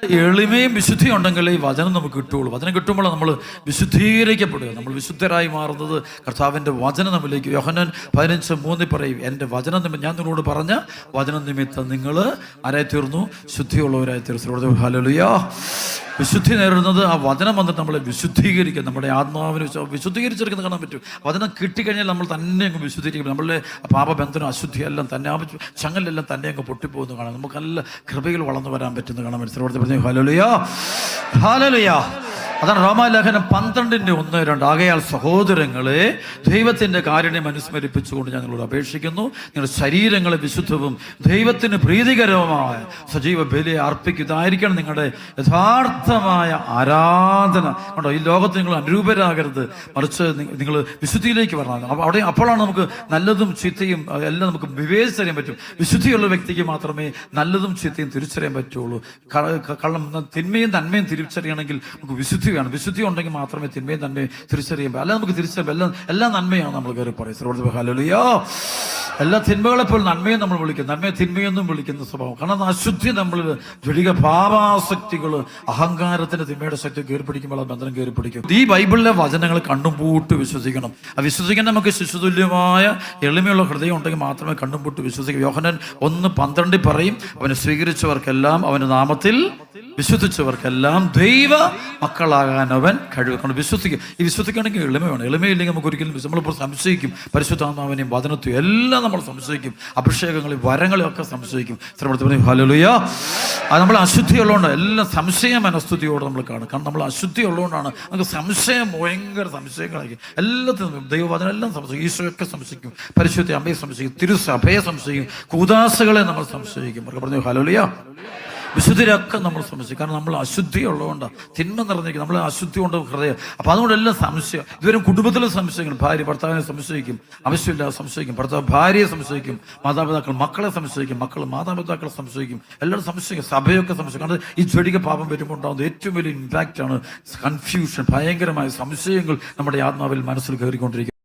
എളിമയും വിശുദ്ധിയും ഉണ്ടെങ്കിൽ ഈ വചനം നമുക്ക് കിട്ടുകയുള്ളൂ. വചനം കിട്ടുമ്പോൾ നമ്മൾ വിശുദ്ധീകരിക്കപ്പെടുക. നമ്മൾ വിശുദ്ധരായി മാറുന്നത് കർത്താവിൻ്റെ വചനം നമ്മിലേക്ക്. യോഹന്നാൻ 15:3 പറയും, എൻ്റെ വചനം നിമിത്തം, ഞാൻ നിങ്ങളോട് പറഞ്ഞ വചനം നിമിത്തം നിങ്ങൾ ആരായി തീർന്നു? ശുദ്ധിയുള്ളവരായി തീർന്നു. ഹല്ലേലൂയ. വിശുദ്ധി നേടുന്നത് ആ വചനം വന്നിട്ട് നമ്മളെ വിശുദ്ധീകരിക്കുക. നമ്മുടെ ആത്മാവിനെ വിശുദ്ധീകരിച്ചെടുക്കുന്നത് കാണാൻ പറ്റും. വചനം കിട്ടിക്കഴിഞ്ഞാൽ നമ്മൾ തന്നെ അങ്ങ് വിശുദ്ധീകരിക്കും. നമ്മളുടെ പാപബന്ധനം, അശുദ്ധിയെല്ലാം തന്നെ, ചങ്ങലെല്ലാം തന്നെ അങ്ങ് പൊട്ടിപ്പോകുന്നു കാണാം. നമുക്ക് നല്ല കൃപയിൽ വളർന്നു വരാൻ പറ്റുന്ന കാണാൻ മനസ്സിലോട്ട്. Hallelujah, hallelujah. അതാണ് റോമാലേഖനം 12:1-2. ആകയാൽ സഹോദരങ്ങളെ, ദൈവത്തിൻ്റെ കാരുണ്യം അനുസ്മരിപ്പിച്ചുകൊണ്ട് ഞാൻ നിങ്ങളോട് അപേക്ഷിക്കുന്നു, നിങ്ങളുടെ ശരീരങ്ങളെ വിശുദ്ധവും ദൈവത്തിന് പ്രീതികരവുമായ സജീവ ബലിയെ അർപ്പിക്കുക. ഇതായിരിക്കണം നിങ്ങളുടെ യഥാർത്ഥമായ ആരാധന. കണ്ടോ, ഈ ലോകത്ത് നിങ്ങൾ അനുരൂപരാകരുത്, മറിച്ച് നിങ്ങൾ വിശുദ്ധിയിലേക്ക് വരണം. അപ്പോഴാണ് നമുക്ക് നല്ലതും ചീത്തയും എല്ലാം നമുക്ക് വിവേചിച്ചറിയാൻ പറ്റും. വിശുദ്ധിയുള്ള വ്യക്തിക്ക് മാത്രമേ നല്ലതും ചീത്തയും തിരിച്ചറിയാൻ പറ്റുള്ളൂ. കള്ളം, തിന്മയും നന്മയും തിരിച്ചറിയണമെങ്കിൽ നമുക്ക് വിശുദ്ധി വേണം. വിശുദ്ധി ഉണ്ടെങ്കിൽ മാത്രമേ തിന്മയും നന്മയും തിരിച്ചറിയുമ്പോൾ, അല്ല നമുക്ക് തിരിച്ചറിയാം എല്ലാം നന്മയാണ് നമ്മൾ കയറി പറയും. ഹല്ലേലൂയ. എല്ലാ തിന്മകളെപ്പോഴും നന്മയും നമ്മൾ വിളിക്കും, നന്മയെ തിന്മയൊന്നും വിളിക്കുന്ന സ്വഭാവം. കാരണം അശുദ്ധി നമ്മൾ ജടിക പാപാസക്തികൾ, അഹങ്കാരത്തിന്റെ തിന്മയുടെ ശക്തി കയറി പിടിക്കുമ്പോൾ ബന്ധനം കയറി പിടിക്കും. ഈ ബൈബിളിലെ വചനങ്ങൾ കണ്ണും പൂട്ട് വിശ്വസിക്കണം. ആ വിശ്വസിക്കാൻ നമുക്ക് ശിശുതുല്യമായ എളിമയുള്ള ഹൃദയം ഉണ്ടെങ്കിൽ മാത്രമേ കണ്ണും പൂട്ട് വിശ്വസിക്കൂ. യോഹന്നാൻ 1:12 പറയും, അവനെ സ്വീകരിച്ചവർക്കെല്ലാം, അവന്റെ നാമത്തിൽ വിശ്വസിച്ചവർക്കെല്ലാം ദൈവ മക്കളാകാൻ അവൻ കഴിവ്. വിശ്വസിക്കും. ഈ വിശ്വസിക്കുകയാണെങ്കിൽ എളിമയാണ്. എളിമയില്ലെങ്കിൽ നമുക്ക് ഒരിക്കലും നമ്മളിപ്പോൾ സംശയിക്കും. പരിശുദ്ധാത്മാവിനെയും വചനത്തെയും എല്ലാം നമ്മൾ സംശയിക്കും. അഭിഷേകങ്ങളെയും വരങ്ങളെയും ഒക്കെ സംശയിക്കും. ഹല്ലേലൂയ. അത് നമ്മൾ അശുദ്ധി ഉള്ളതുകൊണ്ട് എല്ലാം സംശയ മനസ്തുതിയോടെ നമ്മൾ കാണും. കാരണം നമ്മൾ അശുദ്ധി ഉള്ളതുകൊണ്ടാണ് നമുക്ക് സംശയം, ഭയങ്കര സംശയങ്ങളായിരിക്കും. എല്ലാത്തിനും ദൈവവചനം എല്ലാം സംശയിക്കും. ഈശോയൊക്കെ സംശയിക്കും, പരിശുദ്ധ അമ്മയെ സംശയിക്കും, തിരുസഭയെ സംശയിക്കും, കൂദാശകളെ നമ്മൾ സംശയിക്കും. പറഞ്ഞു ഹല്ലേലൂയ. വിശുദ്ധിരൊക്കെ നമ്മൾ സംശയിക്കും. കാരണം നമ്മൾ അശുദ്ധി ഉള്ളതുകൊണ്ടാണ്, തിന്മ നിറഞ്ഞിരിക്കും. നമ്മൾ അശുദ്ധി കൊണ്ട് ഹൃദയം. അപ്പോൾ അതുകൊണ്ട് എല്ലാം സംശയം. ഇതുവരെ കുടുംബത്തിൽ സംശയിക്കും. ഭാര്യ ഭർത്താവിനെ സംശയിക്കും, ആവശ്യമില്ലാതെ സംശയിക്കും. ഭർത്താവ് ഭാര്യയെ സംശയിക്കും, മാതാപിതാക്കൾ മക്കളെ സംശയിക്കും, മക്കൾ മാതാപിതാക്കളെ സംശയിക്കും. എല്ലാവരും സംശയിക്കും, സഭയൊക്കെ സംശയിക്കും. കാരണം ഈ ജടിക പാപം വരുമ്പോൾ ഉണ്ടാകുന്ന ഏറ്റവും വലിയ ഇമ്പാക്റ്റാണ് കൺഫ്യൂഷൻ. ഭയങ്കരമായ സംശയങ്ങൾ നമ്മുടെ ആത്മാവിൽ മനസ്സിൽ കയറിക്കൊണ്ടിരിക്കും.